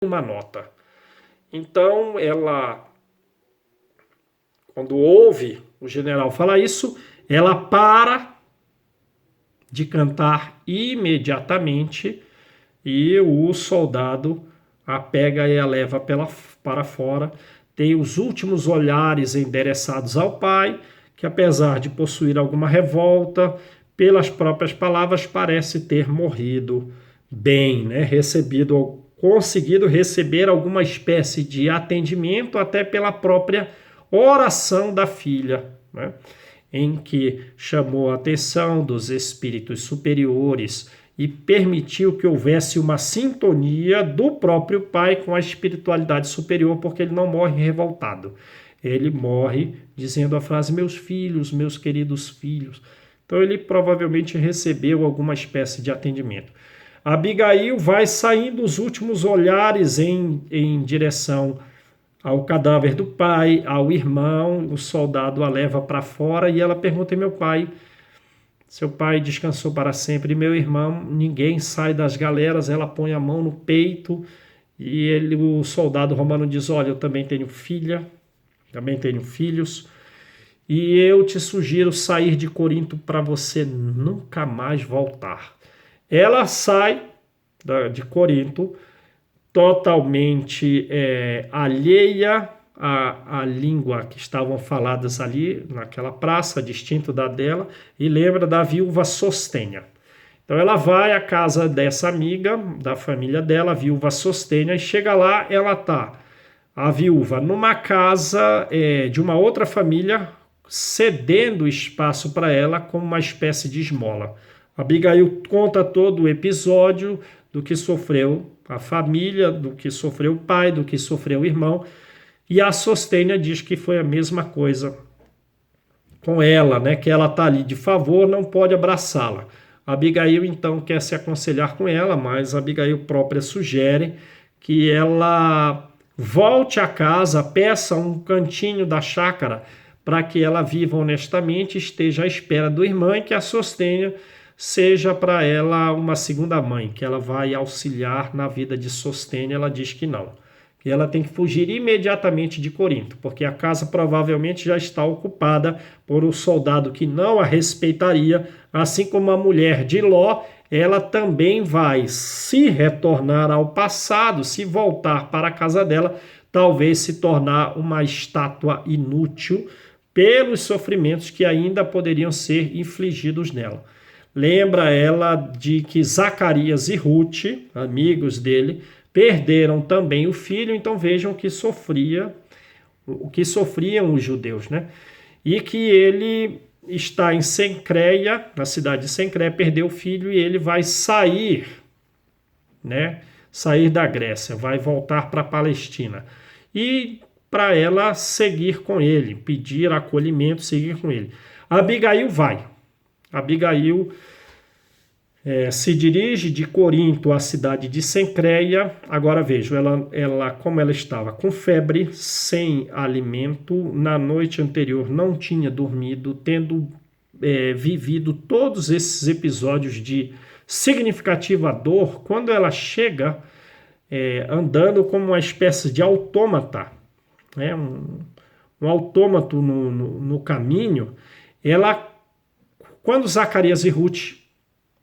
uma nota. Então, ela, quando ouve o general falar isso, ela para de cantar imediatamente e o soldado a pega e a leva para fora. Tem os últimos olhares endereçados ao pai, que apesar de possuir alguma revolta, pelas próprias palavras, parece ter morrido bem, né? Conseguido receber alguma espécie de atendimento até pela própria oração da filha, né? Em que chamou a atenção dos espíritos superiores e permitiu que houvesse uma sintonia do próprio pai com a espiritualidade superior, porque ele não morre revoltado. Ele morre dizendo a frase, meus filhos, meus queridos filhos. Então ele provavelmente recebeu alguma espécie de atendimento. Abigail vai saindo os últimos olhares em direção ao cadáver do pai, ao irmão, o soldado a leva para fora e ela pergunta, meu pai, seu pai descansou para sempre, meu irmão, ninguém sai das galeras, ela põe a mão no peito e o soldado romano diz, olha, eu também tenho filha, também tenho filhos, e eu te sugiro sair de Corinto para você nunca mais voltar. Ela sai de Corinto totalmente alheia à língua que estavam faladas ali naquela praça, distinto da dela, e lembra da viúva Sostênia. Então ela vai à casa dessa amiga, da família dela, a viúva Sostênia, e chega lá, ela tá, a viúva, numa casa de uma outra família, cedendo espaço para ela como uma espécie de esmola. Abigail conta todo o episódio do que sofreu a família, do que sofreu o pai, do que sofreu o irmão, e a Sostênia diz que foi a mesma coisa com ela, né? Que ela está ali de favor, não pode abraçá-la. Abigail então quer se aconselhar com ela, mas Abigail própria sugere que ela volte a casa, peça um cantinho da chácara para que ela viva honestamente, esteja à espera do irmão e que a Sostênia seja para ela uma segunda mãe, que ela vai auxiliar na vida de Sostênia. Ela diz que não, que ela tem que fugir imediatamente de Corinto, porque a casa provavelmente já está ocupada por um soldado que não a respeitaria, assim como a mulher de Ló, ela também vai se retornar ao passado, se voltar para a casa dela, talvez se tornar uma estátua inútil pelos sofrimentos que ainda poderiam ser infligidos nela. Lembra ela de que Zacarias e Ruth, amigos dele, perderam também o filho, então vejam o que sofriam os judeus, né? E que ele está em Cencreia, na cidade de Cencreia, perdeu o filho e ele vai sair, né? Sair da Grécia, vai voltar para a Palestina. E para ela seguir com ele, pedir acolhimento, seguir com ele. Abigail vai. Abigail se dirige de Corinto à cidade de Cencreia. Agora vejo, ela como ela estava com febre, sem alimento, na noite anterior não tinha dormido, tendo vivido todos esses episódios de significativa dor, quando ela chega andando como uma espécie de autômata, né, um autômato no caminho, quando Zacarias e Ruth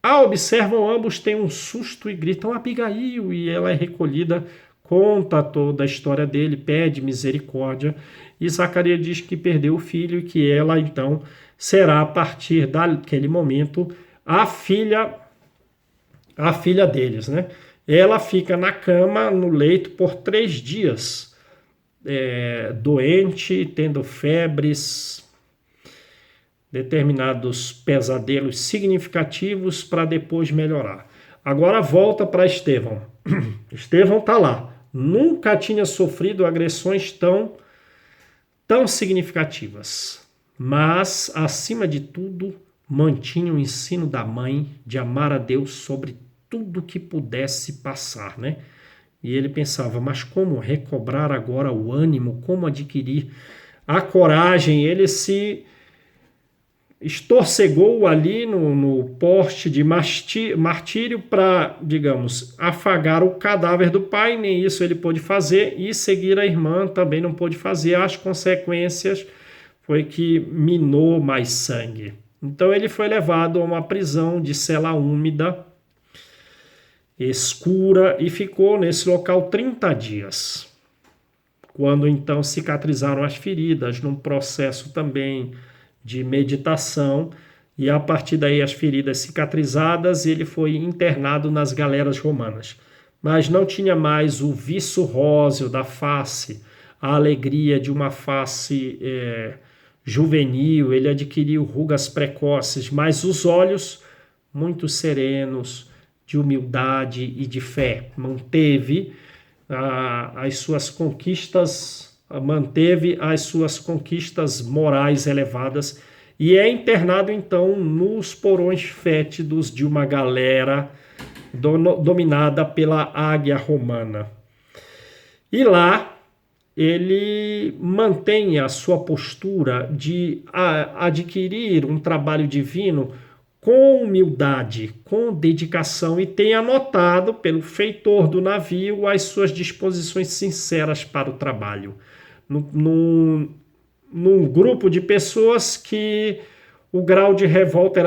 a observam, ambos têm um susto e gritam Abigail, e ela é recolhida, conta toda a história dele, pede misericórdia, e Zacarias diz que perdeu o filho e que ela então será a partir daquele momento a filha deles, né? Ela fica na cama, no leito, por 3 dias, doente, tendo febres, determinados pesadelos significativos para depois melhorar. Agora volta para Estevão. Estevão está lá. Nunca tinha sofrido agressões tão significativas. Mas, acima de tudo, mantinha o ensino da mãe de amar a Deus sobre tudo que pudesse passar, né? E ele pensava, mas como recobrar agora o ânimo? Como adquirir a coragem? Ele se estorcegou ali no poste de martírio para, digamos, afagar o cadáver do pai, nem isso ele pôde fazer, e seguir a irmã também não pôde fazer. As consequências foi que minou mais sangue. Então ele foi levado a uma prisão de cela úmida, escura, e ficou nesse local 30 dias. Quando então cicatrizaram as feridas, num processo também de meditação, e a partir daí as feridas cicatrizadas, ele foi internado nas galeras romanas. Mas não tinha mais o viço róseo da face, a alegria de uma face juvenil, ele adquiriu rugas precoces, mas os olhos muito serenos, de humildade e de fé. Manteve as suas conquistas morais elevadas e é internado então nos porões fétidos de uma galera dominada pela águia romana. E lá ele mantém a sua postura de adquirir um trabalho divino com humildade, com dedicação, e tem anotado pelo feitor do navio as suas disposições sinceras para o trabalho. Num grupo de pessoas que o grau de revolta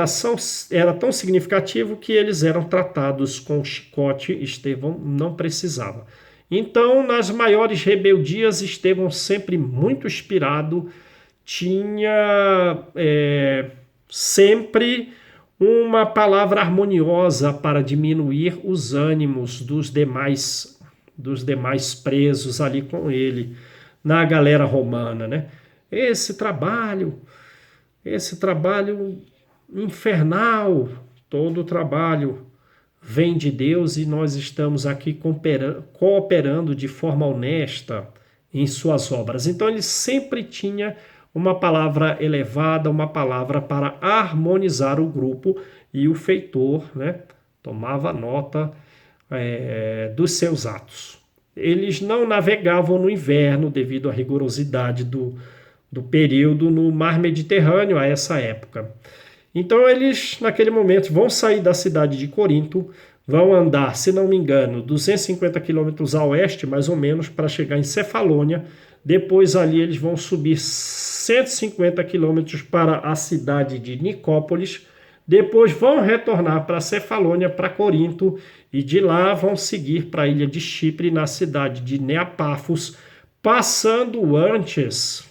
era tão significativo que eles eram tratados com chicote. Estevão não precisava. Então, nas maiores rebeldias, Estevão, sempre muito inspirado, tinha sempre uma palavra harmoniosa para diminuir os ânimos dos demais presos ali com ele, na galera romana, né? Esse trabalho infernal, todo trabalho vem de Deus e nós estamos aqui cooperando de forma honesta em suas obras. Então ele sempre tinha uma palavra elevada, uma palavra para harmonizar o grupo, e o feitor, né, tomava nota dos seus atos. Eles não navegavam no inverno devido à rigorosidade do período no mar Mediterrâneo a essa época. Então eles, naquele momento, vão sair da cidade de Corinto, vão andar, se não me engano, 250 quilômetros a oeste, mais ou menos, para chegar em Cefalônia. Depois ali eles vão subir 150 quilômetros para a cidade de Nicópolis. Depois vão retornar para Cefalônia, para Corinto, e de lá vão seguir para a ilha de Chipre, na cidade de Neapafos, passando antes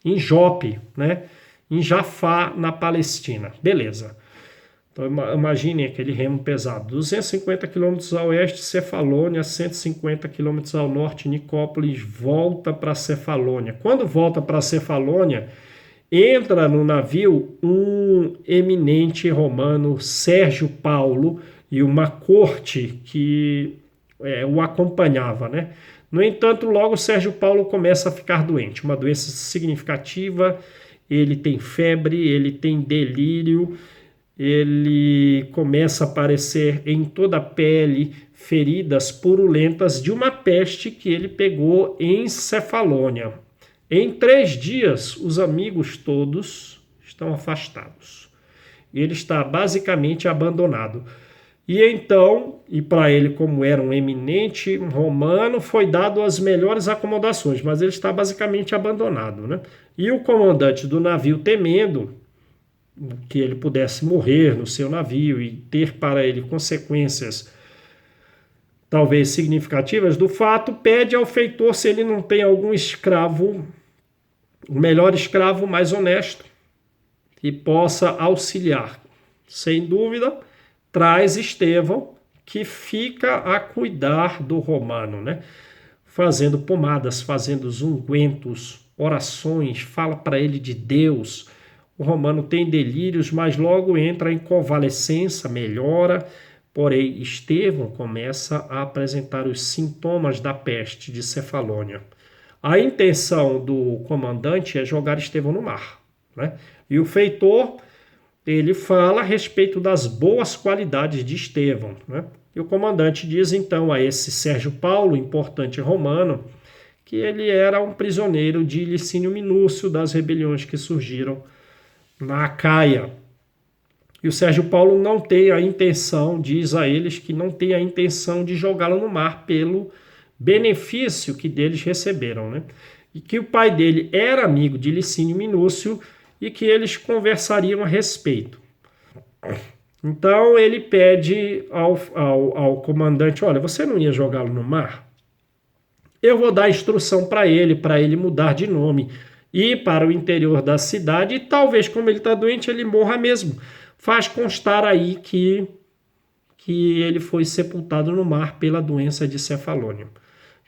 em Jope, né? Em Jafá, na Palestina. Beleza. Então imaginem aquele remo pesado. 250 quilômetros a oeste, Cefalônia, 150 quilômetros ao norte, Nicópolis, volta para Cefalônia. Quando volta para Cefalônia, entra no navio um eminente romano, Sérgio Paulo, e uma corte que o acompanhava, né? No entanto, logo Sérgio Paulo começa a ficar doente, uma doença significativa. Ele tem febre, ele tem delírio, ele começa a aparecer em toda a pele feridas purulentas de uma peste que ele pegou em Cefalônia. Em 3 dias, os amigos todos estão afastados. Ele está basicamente abandonado. E então, e para ele, como era um eminente romano, foi dado as melhores acomodações, mas ele está basicamente abandonado, né? E o comandante do navio, temendo que ele pudesse morrer no seu navio e ter para ele consequências talvez significativas do fato, pede ao feitor se ele não tem algum escravo, o melhor escravo, mais honesto, que possa auxiliar. Sem dúvida, traz Estevão, que fica a cuidar do romano, né? Fazendo pomadas, fazendo ungüentos, orações, fala para ele de Deus. O romano tem delírios, mas logo entra em convalescença, melhora. Porém, Estevão começa a apresentar os sintomas da peste de Cefalônia. A intenção do comandante é jogar Estevão no mar, né? E o feitor, ele fala a respeito das boas qualidades de Estevão, né? E o comandante diz então a esse Sérgio Paulo, importante romano, que ele era um prisioneiro de Licínio Minúcio das rebeliões que surgiram na Acaia. E o Sérgio Paulo não tem a intenção, diz a eles que não tem a intenção de jogá-lo no mar pelo benefício que deles receberam, né? E que o pai dele era amigo de Licínio Minúcio e que eles conversariam a respeito. Então ele pede ao comandante: olha, você não ia jogá-lo no mar? Eu vou dar instrução para ele mudar de nome, ir para o interior da cidade e talvez, como ele está doente, ele morra mesmo. Faz constar aí que ele foi sepultado no mar pela doença de Cefalônio.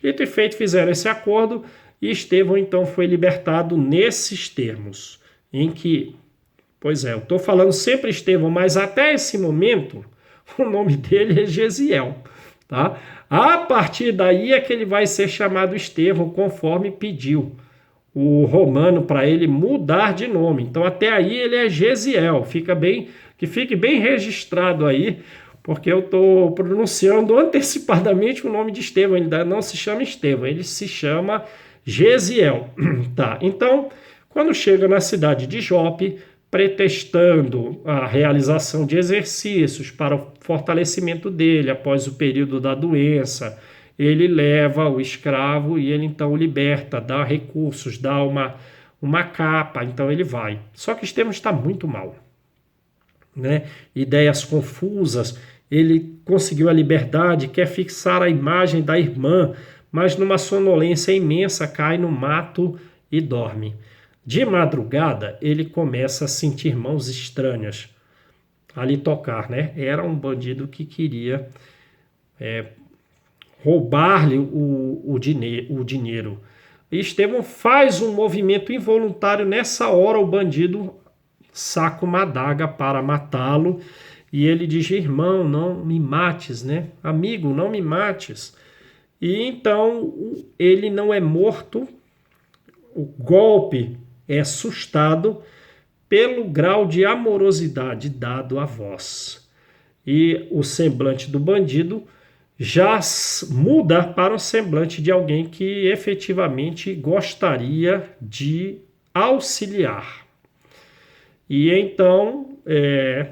Dito e feito, fizeram esse acordo e Estevão então foi libertado nesses termos, em que, pois é, eu estou falando sempre Estevão, mas até esse momento o nome dele é Gesiel, tá? A partir daí é que ele vai ser chamado Estevão, conforme pediu o romano para ele mudar de nome. Então até aí ele é Gesiel, que fique bem registrado aí, porque eu estou pronunciando antecipadamente o nome de Estevão. Ele ainda não se chama Estevão, ele se chama Gesiel. Tá, então, quando chega na cidade de Jope, pretextando a realização de exercícios para o fortalecimento dele após o período da doença, ele leva o escravo e ele então o liberta, dá recursos, dá uma capa, então ele vai. Só que Estevão está muito mal, né? Ideias confusas, ele conseguiu a liberdade, quer fixar a imagem da irmã, mas numa sonolência imensa cai no mato e dorme. De madrugada, ele começa a sentir mãos estranhas a lhe tocar, né? Era um bandido que queria roubar-lhe o dinheiro. E Estevão faz um movimento involuntário. Nessa hora, o bandido saca uma adaga para matá-lo. E ele diz: irmão, não me mates, né? Amigo, não me mates. E então ele não é morto. O golpe é assustado pelo grau de amorosidade dado à voz. E o semblante do bandido já muda para o semblante de alguém que efetivamente gostaria de auxiliar. E então é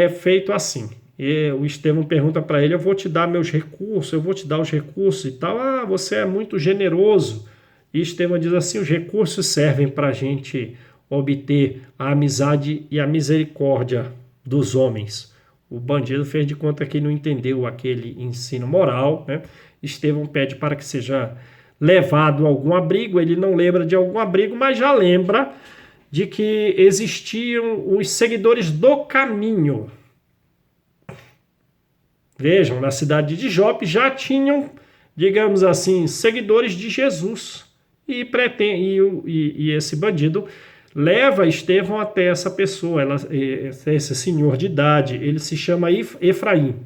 feito assim. E o Estevão pergunta para ele: eu vou te dar meus recursos, eu vou te dar os recursos e tal. Ah, você é muito generoso. E Estevão diz assim: os recursos servem para a gente obter a amizade e a misericórdia dos homens. O bandido fez de conta que não entendeu aquele ensino moral, né? Estevão pede para que seja levado a algum abrigo. Ele não lembra de algum abrigo, mas já lembra de que existiam os seguidores do caminho. Vejam, na cidade de Jope já tinham, digamos assim, seguidores de Jesus. E esse bandido leva Estevão até essa pessoa, esse senhor de idade. Ele se chama Efraim.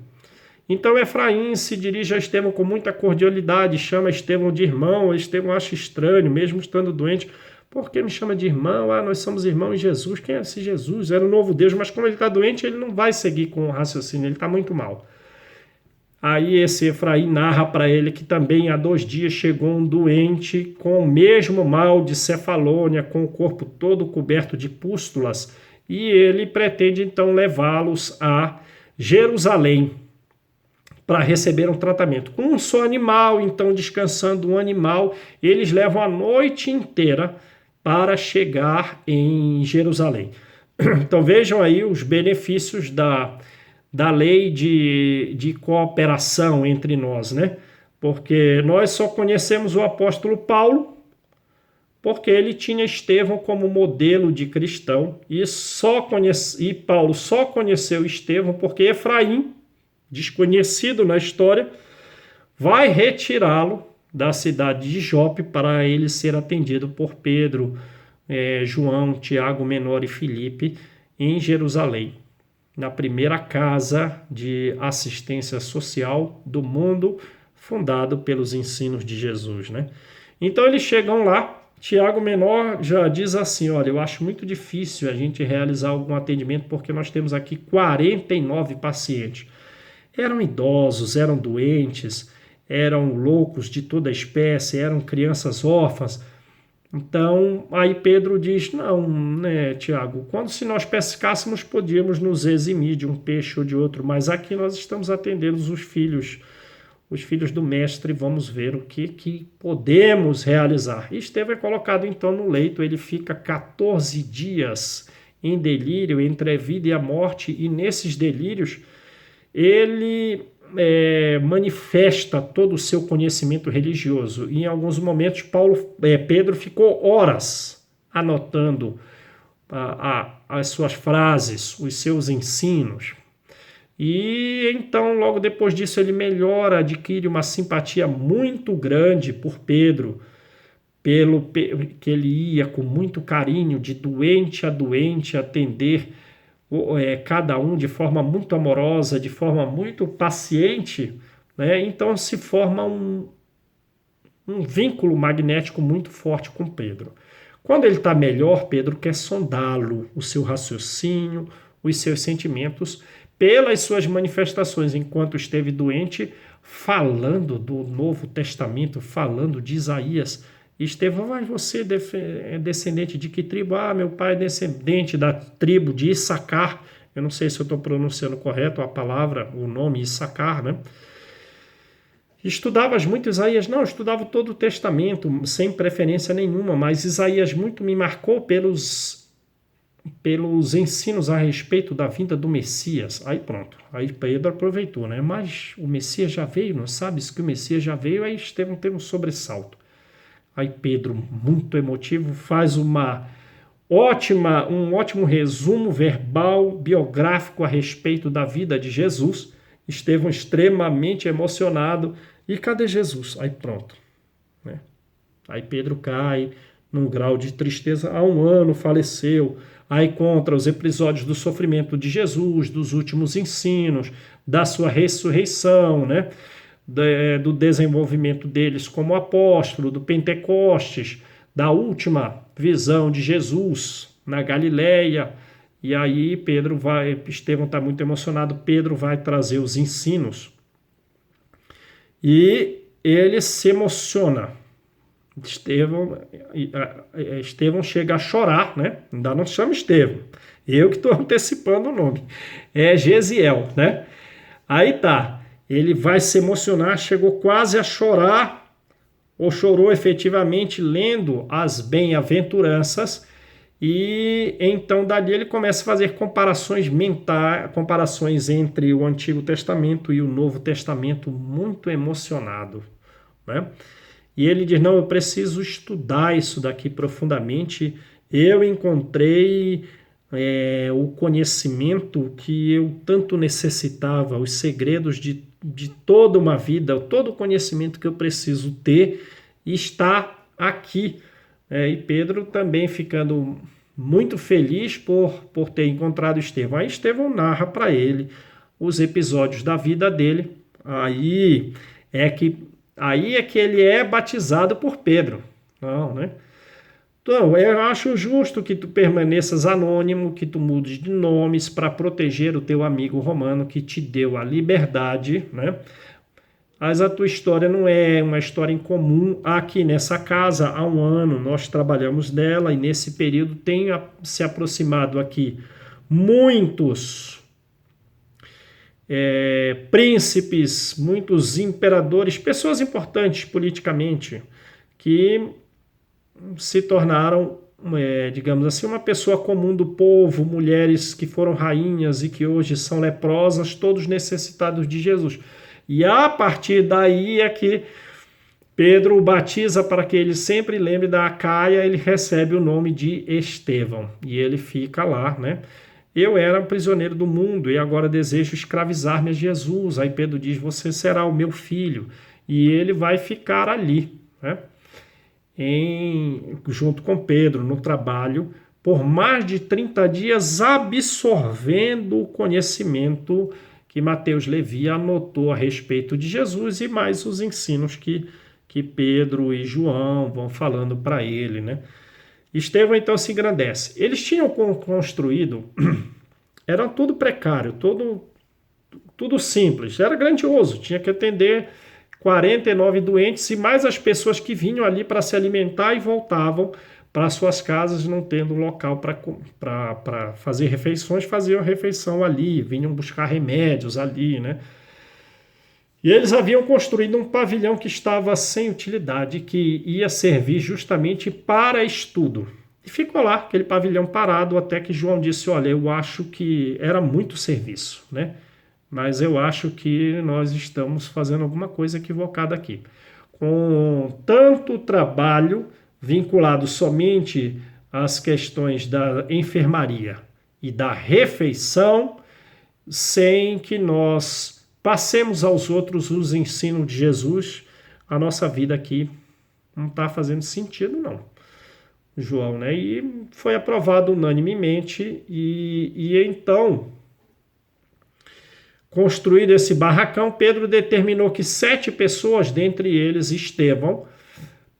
Então Efraim se dirige a Estevão com muita cordialidade, chama Estevão de irmão. Estevão acha estranho, mesmo estando doente. Por que me chama de irmão? Ah, nós somos irmãos em Jesus. Quem é esse Jesus? Era o novo Deus, mas como ele está doente, ele não vai seguir com o raciocínio, ele está muito mal. Aí esse Efraim narra para ele que também há 2 dias chegou um doente com o mesmo mal de Cefalônia, com o corpo todo coberto de pústulas, e ele pretende então levá-los a Jerusalém para receber um tratamento. Com um só animal, então descansando um animal, eles levam a noite inteira para chegar em Jerusalém. Então vejam aí os benefícios da lei de cooperação entre nós, né? Porque nós só conhecemos o apóstolo Paulo porque ele tinha Estevão como modelo de cristão e Paulo só conheceu Estevão porque Efraim, desconhecido na história, vai retirá-lo da cidade de Jope para ele ser atendido por Pedro, João, Tiago Menor e Filipe em Jerusalém, na primeira casa de assistência social do mundo, fundado pelos ensinos de Jesus, né? Então eles chegam lá. Tiago Menor já diz assim: olha, eu acho muito difícil a gente realizar algum atendimento porque nós temos aqui 49 pacientes. Eram idosos, eram doentes, eram loucos de toda espécie, eram crianças órfãs. Então, aí Pedro diz, não, né, Tiago, quando se nós pescássemos, podíamos nos eximir de um peixe ou de outro, mas aqui nós estamos atendendo os filhos do mestre, vamos ver o que podemos realizar. E Estevão é colocado então no leito, ele fica 14 dias em delírio entre a vida e a morte, e nesses delírios ele manifesta todo o seu conhecimento religioso. E em alguns momentos Pedro ficou horas anotando as suas frases, os seus ensinos. E então, logo depois disso, ele melhora, adquire uma simpatia muito grande por Pedro, pelo que ele ia com muito carinho, de doente a doente, atender cada um de forma muito amorosa, de forma muito paciente, né? Então se forma um vínculo magnético muito forte com Pedro. Quando ele está melhor, Pedro quer sondá-lo, o seu raciocínio, os seus sentimentos, pelas suas manifestações enquanto esteve doente, falando do Novo Testamento, falando de Isaías. Estevão, mas você é descendente de que tribo? Ah, meu pai é descendente da tribo de Issacar. Eu não sei se eu estou pronunciando correto a palavra, o nome Issacar, né? Estudavas muito Isaías? Não, eu estudava todo o Testamento, sem preferência nenhuma, mas Isaías muito me marcou pelos ensinos a respeito da vinda do Messias. Aí pronto, aí Pedro aproveitou, né? Mas o Messias já veio, não sabes que o Messias já veio? Aí Estevão teve um sobressalto. Aí Pedro, muito emotivo, faz um ótimo resumo verbal, biográfico a respeito da vida de Jesus. Estevão extremamente emocionado. E cadê Jesus? Aí pronto, né? Aí Pedro cai num grau de tristeza. Há 1 ano faleceu. Aí conta os episódios do sofrimento de Jesus, dos últimos ensinos, da sua ressurreição, né? Do desenvolvimento deles como apóstolo, do Pentecostes, da última visão de Jesus na Galileia. E aí Estevão está muito emocionado, Pedro vai trazer os ensinos. E ele se emociona. Estevão chega a chorar, né? Ainda não chama Estevão. Eu que estou antecipando o nome. É Gesiel, né? Aí tá. Ele vai se emocionar, chegou quase a chorar, ou chorou efetivamente lendo as bem-aventuranças, e então dali ele começa a fazer comparações entre o Antigo Testamento e o Novo Testamento, muito emocionado, né? E ele diz, não, eu preciso estudar isso daqui profundamente, eu encontrei o conhecimento que eu tanto necessitava, os segredos de toda uma vida, todo o conhecimento que eu preciso ter está aqui. E Pedro também ficando muito feliz por ter encontrado Estevão. Aí Estevão narra para ele os episódios da vida dele. Aí é que ele é batizado por Pedro. Não, né? Então, eu acho justo que tu permaneças anônimo, que tu mudes de nomes para proteger o teu amigo romano que te deu a liberdade, né? Mas a tua história não é uma história incomum. Aqui nessa casa, há 1 ano, nós trabalhamos nela e nesse período tem se aproximado aqui muitos príncipes, muitos imperadores, pessoas importantes politicamente, que se tornaram, digamos assim, uma pessoa comum do povo, mulheres que foram rainhas e que hoje são leprosas, todos necessitados de Jesus. E a partir daí é que Pedro o batiza para que ele sempre lembre da Acaia, ele recebe o nome de Estevão. E ele fica lá, né? Eu era prisioneiro do mundo e agora desejo escravizar-me a Jesus. Aí Pedro diz, você será o meu filho. E ele vai ficar ali, né? Junto com Pedro no trabalho, por mais de 30 dias, absorvendo o conhecimento que Mateus Levi anotou a respeito de Jesus e mais os ensinos que Pedro e João vão falando para ele, né? Estevão então se engrandece. Eles tinham construído, era tudo precário, tudo simples, era grandioso, tinha que atender 49 doentes e mais as pessoas que vinham ali para se alimentar e voltavam para suas casas, não tendo local para fazer refeições, faziam a refeição ali, vinham buscar remédios ali, né? E eles haviam construído um pavilhão que estava sem utilidade, que ia servir justamente para estudo. E ficou lá, aquele pavilhão parado, até que João disse, olha, eu acho que era muito serviço, né? Mas eu acho que nós estamos fazendo alguma coisa equivocada aqui. Com tanto trabalho vinculado somente às questões da enfermaria e da refeição, sem que nós passemos aos outros os ensinos de Jesus, a nossa vida aqui não está fazendo sentido, não, João, né? E foi aprovado unanimemente e então, construído esse barracão, Pedro determinou que 7 pessoas, dentre eles Estevão,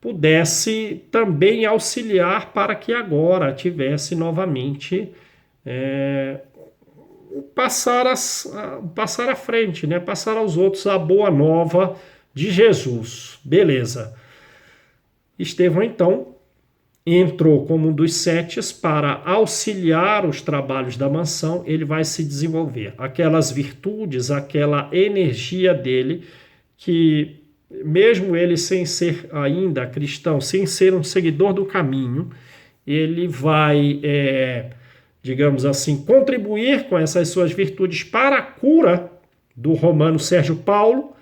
pudesse também auxiliar para que agora tivesse novamente passar à frente, né? Passar aos outros a boa nova de Jesus. Beleza. Estevão, então, entrou como um dos 7 para auxiliar os trabalhos da mansão. Ele vai se desenvolver. Aquelas virtudes, aquela energia dele, que mesmo ele sem ser ainda cristão, sem ser um seguidor do caminho, ele vai... digamos assim, contribuir com essas suas virtudes para a cura do romano Sérgio Paulo,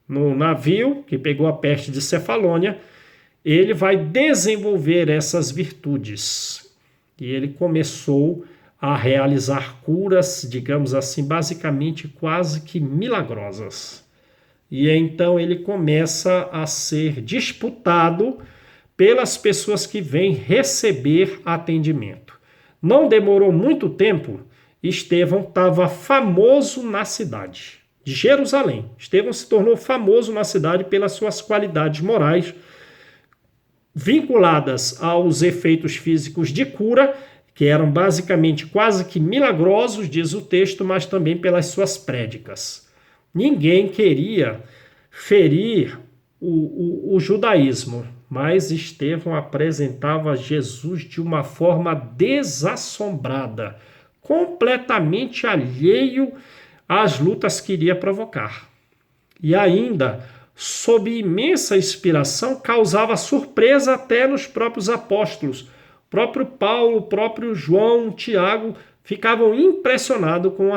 no navio que pegou a peste de Cefalônia. Ele vai desenvolver essas virtudes. E ele começou a realizar curas, digamos assim, basicamente quase que milagrosas. E então ele começa a ser disputado pelas pessoas que vêm receber atendimento. Não demorou muito tempo, Estevão estava famoso na cidade de Jerusalém. Estevão se tornou famoso na cidade pelas suas qualidades morais, vinculadas aos efeitos físicos de cura, que eram basicamente quase que milagrosos, diz o texto, mas também pelas suas prédicas. Ninguém queria ferir o judaísmo, mas Estevão apresentava Jesus de uma forma desassombrada, completamente alheio às lutas que iria provocar. E ainda, sob imensa inspiração, causava surpresa até nos próprios apóstolos. O próprio Paulo, o próprio João, Tiago, ficavam impressionados com